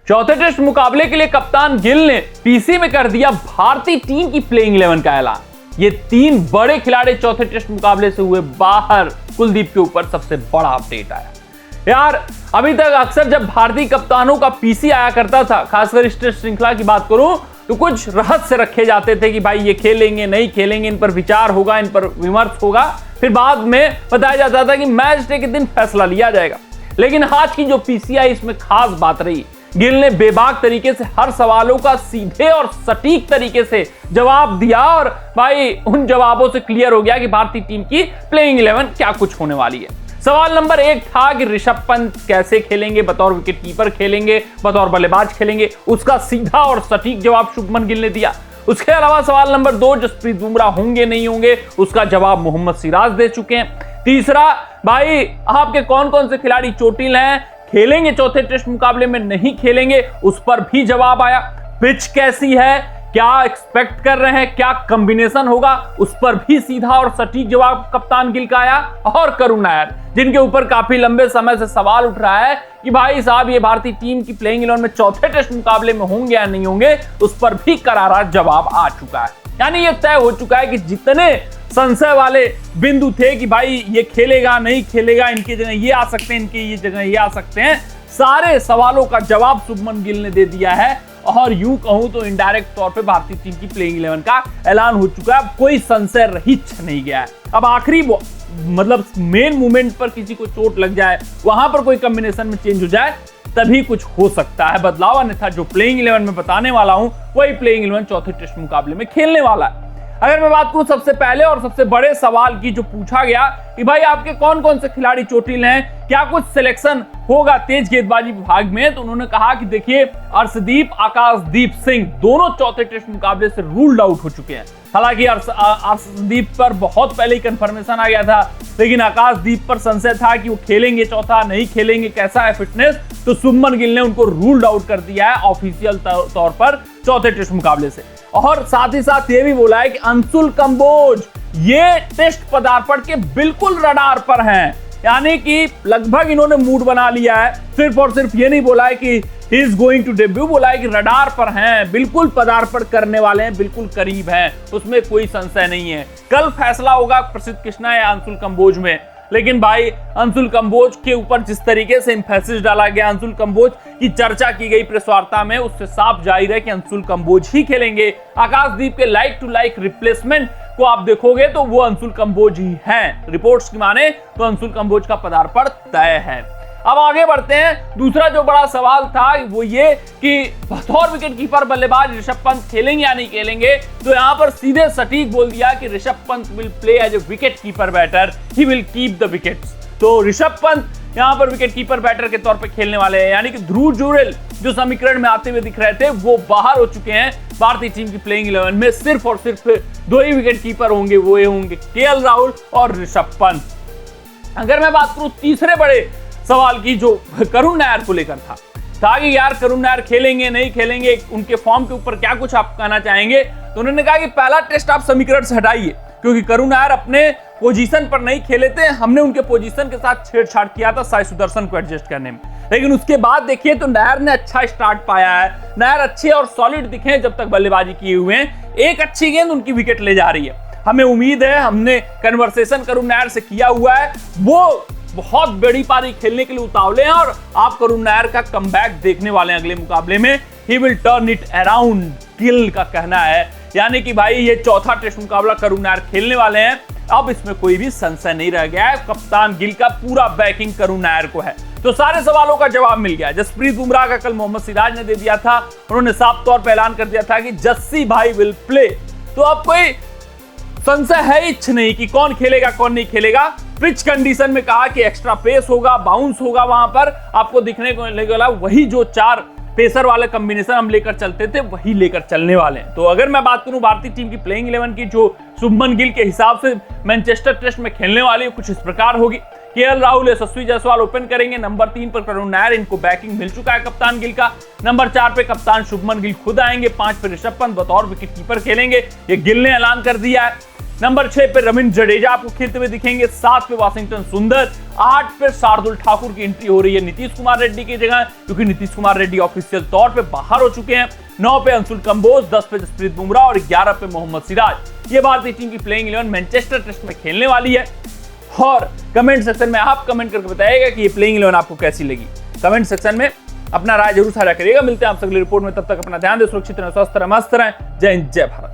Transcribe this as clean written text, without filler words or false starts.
चौथे टेस्ट मुकाबले के लिए कप्तान गिल ने पीसी में कर दिया भारतीय टीम की प्लेइंग 11 का ऐलान। ये 3 बड़े खिलाड़ी चौथे टेस्ट मुकाबले से हुए बाहर। कुलदीप के ऊपर सबसे बड़ा अपडेट आया। यार अभी तक अक्सर जब भारतीय कप्तानों का पीसी आया करता था, खासकर इस टेस्ट श्रृंखला की बात करूं, तो कुछ रहस्य रखे जाते थे कि भाई ये खेलेंगे नहीं खेलेंगे, इन पर विचार होगा, इन पर विमर्श होगा, फिर बाद में बताया जाता था कि मैच डे के दिन फैसला लिया जाएगा। लेकिन आज की जो पीसी आई इसमें खास बात रही, गिल ने बेबाक तरीके से हर सवालों का सीधे और सटीक तरीके से जवाब दिया और भाई उन जवाबों से क्लियर हो गया कि भारतीय टीम की प्लेइंग 11 क्या कुछ होने वाली है। सवाल नंबर 1 था कि ऋषभ पंत कैसे खेलेंगे, बतौर विकेटकीपर खेलेंगे, बतौर बल्लेबाज खेलेंगे। उसका सीधा और सटीक जवाब शुभमन गिल ने दिया। उसके अलावा सवाल नंबर 2 जसप्रीत बुमराह होंगे नहीं होंगे, उसका जवाब मोहम्मद सिराज दे चुके हैं। तीसरा, भाई आपके कौन कौन से खिलाड़ी चोटिल हैं, खेलेंगे चौथे टेस्ट मुकाबले में नहीं खेलेंगे, उस पर भी जवाब आया। पिच कैसी है, क्या एक्सपेक्ट कर रहे हैं, क्या कॉम्बिनेशन होगा, उस पर भी सीधा और सटीक जवाब कप्तान गिल का आया। और करुण नायर, जिनके ऊपर काफी लंबे समय से सवाल उठ रहा है कि भाई साहब ये भारतीय टीम की प्लेइंग 11 में चौथे टेस्ट मुकाबले में होंगे या नहीं होंगे, उस पर भी करारा जवाब आ चुका है। यानी ये तय हो चुका है कि जितने संशय वाले बिंदु थे कि भाई ये खेलेगा नहीं खेलेगा, इनकी जगह ये आ सकते हैं, इनकी ये जगह ये आ सकते हैं, सारे सवालों का जवाब शुभमन गिल ने दे दिया है। और यूं कहूं तो इनडायरेक्ट तौर पे भारतीय टीम की प्लेइंग 11 का ऐलान हो चुका है। कोई संशय रहित नहीं गया है। अब आखिरी मतलब मेन मूवमेंट पर किसी को चोट लग जाए, वहां पर कोई कॉम्बिनेशन में चेंज हो जाए, तभी कुछ हो सकता है बदलाव। अन्यथा जो प्लेइंग 11 में बताने वाला हूं वही प्लेइंग 11 चौथे टेस्ट मुकाबले में खेलने वाला है। अगर मैं बात करूं सबसे पहले और सबसे बड़े सवाल की, जो पूछा गया कि भाई आपके कौन कौन से खिलाड़ी चोटिल हैं, क्या कुछ सिलेक्शन होगा तेज गेंदबाजी विभाग में, तो उन्होंने कहा कि देखिए अर्शदीप, आकाशदीप सिंह दोनों चौथे टेस्ट मुकाबले से रूल्ड आउट हो चुके हैं। हालांकि अर्शदीप पर बहुत पहले ही कंफर्मेशन आ गया था, लेकिन आकाशदीप पर संशय था कि वो खेलेंगे चौथा, नहीं खेलेंगे, कैसा है फिटनेस, तो शुभमन गिल ने उनको रूल्ड आउट कर दिया है ऑफिशियल तौर पर चौथे टेस्ट मुकाबले से। और साथ ही साथ ये भी बोला है कि अंशुल कंबोज ये टेस्ट पदार्पण के बिल्कुल रडार पर हैं, यानी कि लगभग इन्होंने मूड बना लिया है। सिर्फ और सिर्फ ये नहीं बोला है कि he is going to debut, बोला है कि रडार पर हैं, बिल्कुल पदार्पण करने वाले हैं, बिल्कुल करीब हैं, उसमें कोई संशय नहीं है। कल फैसला होगा प्रसिद्ध कृष्णा या अंशुल कंबोज में, लेकिन भाई अंशुल कंबोज के ऊपर जिस तरीके से एम्फेसिस डाला गया, अंशुल कंबोज की चर्चा की गई प्रेस वार्ता में, उससे साफ जाहिर है कि अंशुल कंबोज ही खेलेंगे। आकाशदीप के लाइक टू लाइक रिप्लेसमेंट को आप देखोगे तो वो अंशुल कंबोज ही हैं। रिपोर्ट्स की माने तो अंशुल कंबोज का पदार्पण तय है। अब आगे बढ़ते हैं। दूसरा जो बड़ा सवाल था वो ये कि बतौर विकेटकीपर बल्लेबाज ऋषभ पंत खेलेंगे या नहीं खेलेंगे, तो यहां पर सीधे सटीक बोल दिया कि Rishabh Pant will play as a wicket keeper batter, he will keep the wickets. तो ऋषभ पंत यहां पर विकेट कीपर बैटर के तौर पे खेलने वाले हैं, यानी कि ध्रुव जुरेल जो समीकरण में आते हुए दिख रहे थे वो बाहर हो चुके हैं भारतीय टीम की प्लेइंग 11 में। सिर्फ और सिर्फ 2 ही विकेट कीपर होंगे, वो ये होंगे केएल राहुल और ऋषभ पंत। अगर मैं बात करूं तीसरे बड़े सवाल की, जो करुण नायर को लेकर था कि यार करुण नायर खेलेंगे नहीं खेलेंगे, उनके फॉर्म के ऊपर क्या कुछ आप कहना चाहेंगे, तो उन्होंने कहा कि पहला टेस्ट आप समीकरण से हटाइए, क्योंकि करुण नायर अपने पोजीशन पर नहीं खेले थे, हमने उनके पोजीशन के साथ छेड़छाड़ किया था साई सुदर्शन को एडजस्ट करने में। लेकिन उसके बाद देखिए तो नायर ने अच्छा स्टार्ट पाया है, नायर अच्छे और सॉलिड दिखे जब तक बल्लेबाजी किए हुए हैं। एक अच्छी गेंद उनकी विकेट ले जा रही है। हमें उम्मीद है, हमने कन्वर्सेशन करुण नायर से किया हुआ है, वो बहुत बड़ी पारी खेलने के लिए उतावले हैं और आप करुण नायर का कमबैक देखने वाले हैं अगले मुकाबले में। He will turn it around, Gill का कहना है, यानी कि भाई ये चौथा टेस्ट मुकाबला करुण नायर खेलने वाले हैं। अब इसमें कोई भी संशय नहीं रह गया है, कप्तान गिल का पूरा बैकिंग करुण नायर को है। तो सारे सवालों का जवाब मिल गया। जसप्रीत बुमराह का कल मोहम्मद सिराज ने दे दिया था, उन्होंने साफ तौर पर ऐलान कर दिया था कि जस्सी भाई विल प्ले। तो अब कोई संशय है इच्छ नहीं कि कौन खेलेगा कौन नहीं खेलेगा। पिच कंडीशन में कहा कि एक्स्ट्रा पेस होगा, बाउंस होगा, वहां पर आपको दिखने को मिलेगा वही जो 4 पेसर वाले कॉम्बिनेशन हम लेकर चलते थे वही लेकर चलने वाले हैं। तो अगर मैं बात करूं भारतीय टीम की प्लेइंग 11 की, जो शुभमन गिल के हिसाब से मैनचेस्टर टेस्ट में खेलने वाली कुछ इस प्रकार होगी। केएल राहुल, यशस्वी जायसवाल ओपन करेंगे। नंबर 3 पर करुण नायर, इनको बैकिंग मिल चुका है कप्तान गिल का। नंबर 4 पे कप्तान शुभमन गिल खुद आएंगे। 5 पे ऋषभ पंत बतौर विकेट कीपर खेलेंगे, ये गिल ने ऐलान कर दिया है। नंबर 6 पे रविंद्र जडेजा आपको खेलते हुए दिखेंगे। 7 पे वाशिंगटन सुंदर। 8 पे शार्दुल ठाकुर की एंट्री हो रही है नीतीश कुमार रेड्डी की जगह, क्योंकि नीतीश कुमार रेड्डी ऑफिशियल तौर पे बाहर हो चुके हैं। 9 पे अंशुल कंबोज, 10 पे जसप्रीत बुमराह और 11 पे मोहम्मद सिराज। ये भारतीय टीम की प्लेइंग 11 मैनचेस्टर टेस्ट में खेलने वाली है। और कमेंट सेक्शन में आप कमेंट करके बताइएगा कि ये प्लेइंग 11 आपको कैसी लगी। कमेंट सेक्शन में अपना राय जरूर साझा करिएगा। मिलते हैं आपसे अगली रिपोर्ट में, तब तक अपना ध्यान दें, सुरक्षित रहें, स्वस्थ रहें, मस्त रहें। जय हिंद, जय भारत।